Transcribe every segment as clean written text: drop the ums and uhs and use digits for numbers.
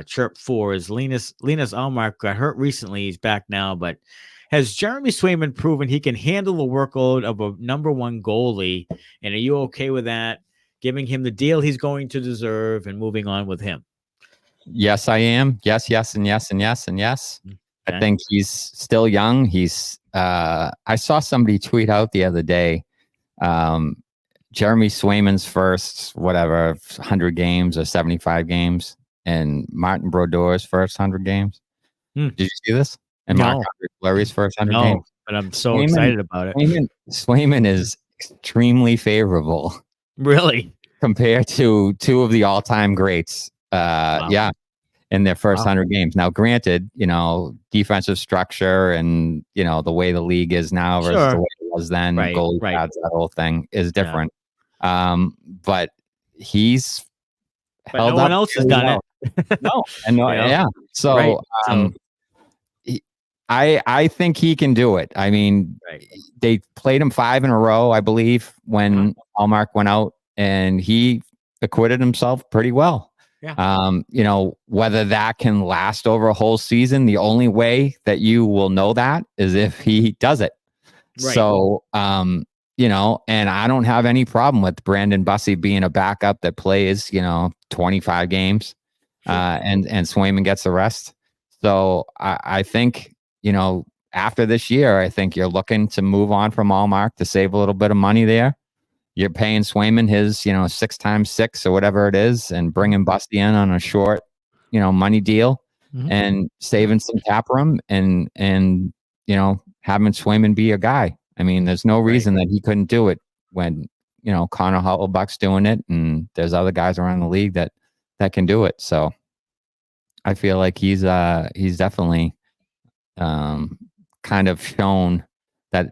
chirp for is Linus Ullmark got hurt recently. He's back now, but has Jeremy Swayman proven he can handle the workload of a number one goalie? And are you okay with that? Giving him the deal he's going to deserve and moving on with him? Yes, I am. Yes, and yes, and yes, and yes. Okay. I think he's still young. I saw somebody tweet out the other day, Jeremy Swayman's first, 100 games or 75 games, and Martin Brodeur's first 100 games. Did you see this? And No. Marc Fleury's first 100 games. But I'm so excited about it. Swayman is extremely favorable. Really? Compared to two of the all-time greats. Wow. Yeah. In their first 100 games. Now, granted, defensive structure and, the way the league is now versus the way it was then, goalie pads, that whole thing is different. Yeah. But he's held no one else has done it. No. And yeah. So, I think he can do it. I mean, they played him 5 in a row, I believe, when Ullmark went out, and he acquitted himself pretty well. Yeah. Whether that can last over a whole season, the only way that you will know that is if he does it. Right. So, and I don't have any problem with Brandon Bussi being a backup that plays, 25 games, and Swayman gets the rest. So I think, after this year, I think you're looking to move on from Ullmark to save a little bit of money there. You're paying Swayman his, 6 times 6 or whatever it is, and bringing Busty in on a short, money deal, and saving some cap room and having Swayman be a guy. I mean, there's no reason that he couldn't do it when, Connor Hellebuyck's doing it, and there's other guys around the league that can do it. So I feel like he's definitely kind of shown that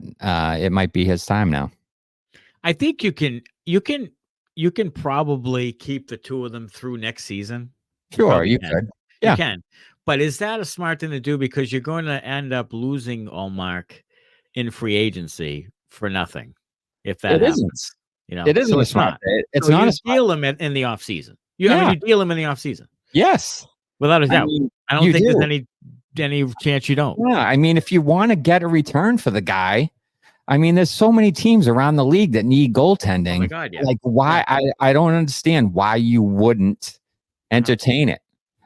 it might be his time now. I think you can probably keep the two of them through next season. Sure, you could. Yeah. You can. But is that a smart thing to do? Because you're going to end up losing Ullmark in free agency for nothing if that happens. It isn't a smart. It's not a smart. Deal him in the off season. You deal him in the off season. Yes, without a doubt. I don't think there's any chance you don't. Yeah, I mean, if you want to get a return for the guy. I mean, there's so many teams around the league that need goaltending. Oh my God, yeah. Like, why? I don't understand why you wouldn't entertain it.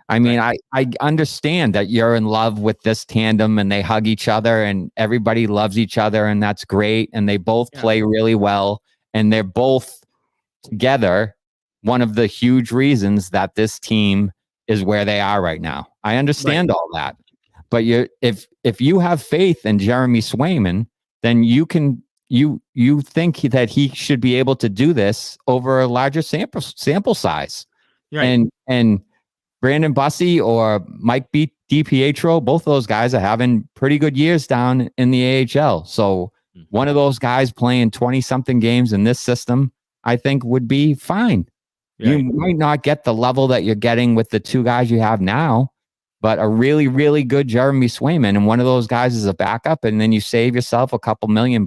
I mean, I understand that you're in love with this tandem and they hug each other and everybody loves each other and that's great. And they both play really well. And they're both together one of the huge reasons that this team is where they are right now. I understand all that. But if you have faith in Jeremy Swayman, then you think that he should be able to do this over a larger sample size. Right. And Brandon Bussi or Mike DiPietro, both of those guys are having pretty good years down in the AHL. So one of those guys playing 20-something games in this system, I think would be fine. Right. You might not get the level that you're getting with the two guys you have now, but a really, really good Jeremy Swayman, and one of those guys is a backup, and then you save yourself a couple $1 million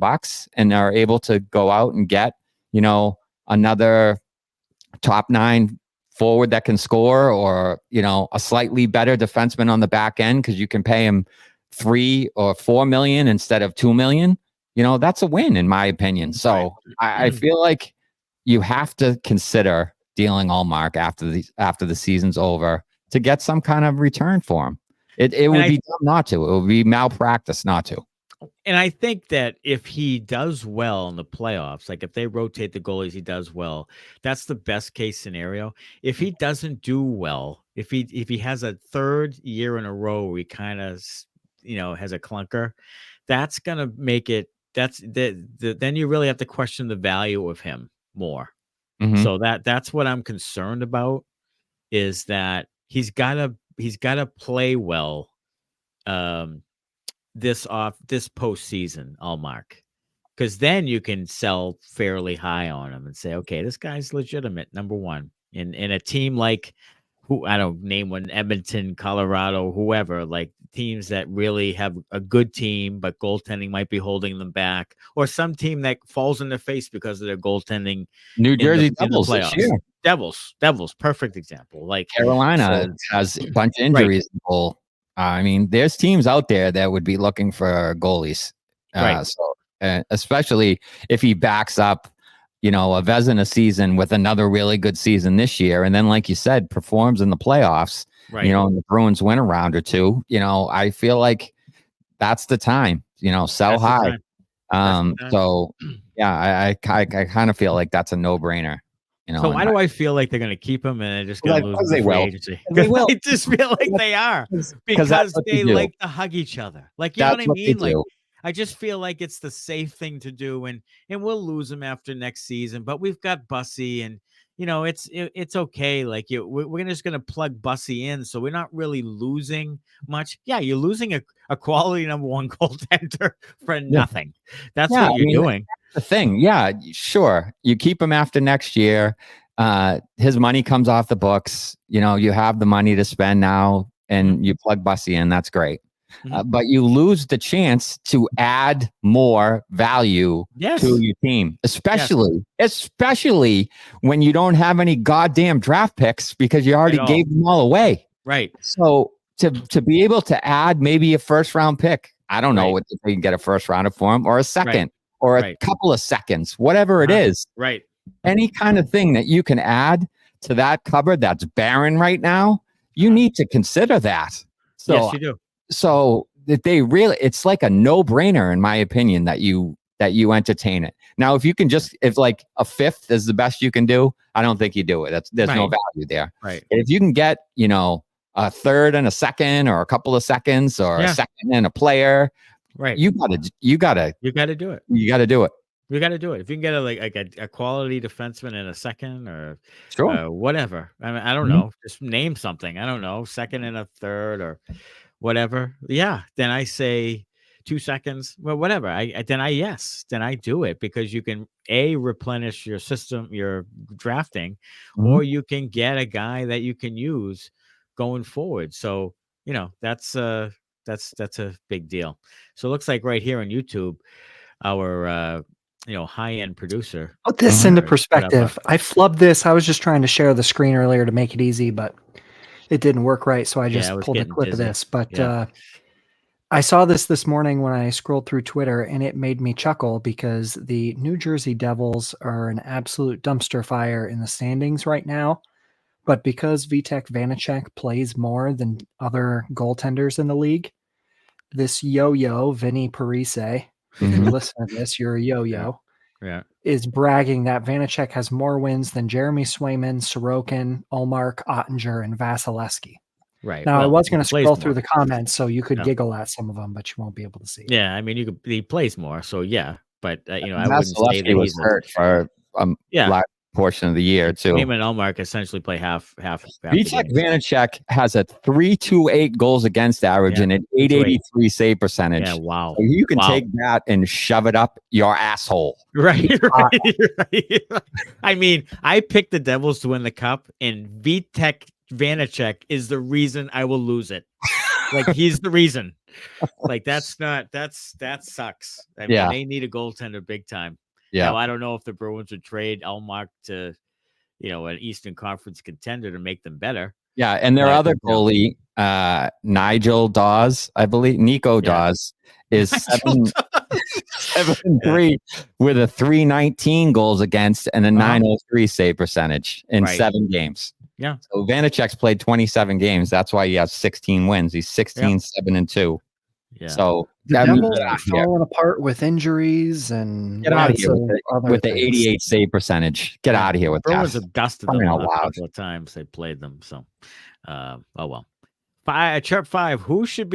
and are able to go out and get, another top 9 forward that can score, or, a slightly better defenseman on the back end because you can pay him $3 or $4 million instead of $2 million. That's a win in my opinion. So I feel like you have to consider dealing Ullmark after the season's over, to get some kind of return for him. It would be dumb not to. It would be malpractice not to. And I think that if he does well in the playoffs, like if they rotate the goalies, he does well. That's the best case scenario. If he doesn't do well, if he has a third year in a row where he kind of, has a clunker, that's gonna make it. Then you really have to question the value of him more. Mm-hmm. So that's what I'm concerned about, is that he's gotta play well this postseason, Ullmark, because then you can sell fairly high on him and say, okay, this guy's legitimate, number one. In a team like who I don't name one, Edmonton, Colorado, whoever, like teams that really have a good team, but goaltending might be holding them back, or some team that falls in the face because of their goaltending. New Jersey in the Devils this playoffs. year. Devils, perfect example. Like Carolina has a bunch of injuries. Right. I mean, there's teams out there that would be looking for goalies. Right. So, especially if he backs up, a Vezina season with another really good season this year, and then, like you said, performs in the playoffs. Right. And the Bruins win a round or two. I feel like that's the time. Sell high. So yeah, I kind of feel like that's a no-brainer. So why do I feel like they're going to keep him and they're just going to lose the free agency? They will. I just feel like they are because they like to hug each other. Like, you know what I mean? Like, I just feel like it's the safe thing to do, and we'll lose him after next season. But we've got Bussy, and it's okay. Like, we're just going to plug Bussy in, so we're not really losing much. Yeah, you're losing a quality number one goaltender for nothing. That's what you're doing. The thing. Yeah, sure. You keep him after next year. His money comes off the books. You have the money to spend now, and you plug Bussy in. That's great. But you lose the chance to add more value to your team, especially when you don't have any goddamn draft picks because you already gave them all away. Right. So to be able to add maybe a first round pick, I don't know if they can get a first rounder for him, or a second, or a couple of seconds, whatever it is. Right. Any kind of thing that you can add to that cupboard that's barren right now, you need to consider that. So, yes, you do. So that it's like a no-brainer, in my opinion, that you entertain it. Now, if like a fifth is the best you can do, I don't think you do it. There's no value there. Right. If you can get, a third and a second, or a couple of seconds, or a second and a player, right. You gotta do it. You got to do it. You got to do it. You got to do it. If you can get a quality defenseman in a second, or whatever. I mean, I don't know. Just name something. I don't know. Second and a third, or whatever. Yeah. Then I say 2 seconds. Well, whatever. Then I do it, because you can replenish your system, your drafting, or you can get a guy that you can use going forward. So, that's a big deal. So it looks like right here on YouTube, our high-end producer. Put this into perspective. I flubbed this. I was just trying to share the screen earlier to make it easy, but it didn't work right. So I just pulled a clip of this. But I saw this morning when I scrolled through Twitter, and it made me chuckle because the New Jersey Devils are an absolute dumpster fire in the standings right now. But because Vitek Vanacek plays more than other goaltenders in the league, this yo-yo, Vinny Parise, if you listen to this, you're a yo-yo, is bragging that Vanacek has more wins than Jeremy Swayman, Sorokin, Ullmark, Ottinger, and Vasilevsky. Right. Now, I was going to scroll through the comments so you could giggle at some of them, but you won't be able to see it. Yeah, I mean, he plays more, so yeah. But, I wouldn't say that was hurt for portion of the year too. Him and Ullmark essentially play half. Vitek Vanacek has a 3.28 goals against average and an 883 save percentage. Yeah, wow. So you can take that and shove it up your asshole. Right. I mean, I picked the Devils to win the cup, and Vitek Vanacek is the reason I will lose it. Like, he's the reason. Like, that sucks. I mean, they need a goaltender big time. Yeah. Now, I don't know if the Bruins would trade Ullmark to, an Eastern Conference contender to make them better. Yeah, and their other goalie, Nigel Dawes, I believe, Nico Dawes, is 7-3 with a 319 goals against and a 903 save percentage in 7 games. Yeah. So Vanacek's played 27 games. That's why he has 16 wins. He's 7-2. Yeah. So the Devils are falling apart with injuries, and get out of here with the 88 save percentage. Get out of here with that. Bruins have dusted them a couple of times they played them. So, oh well. Chirp 5. Who should be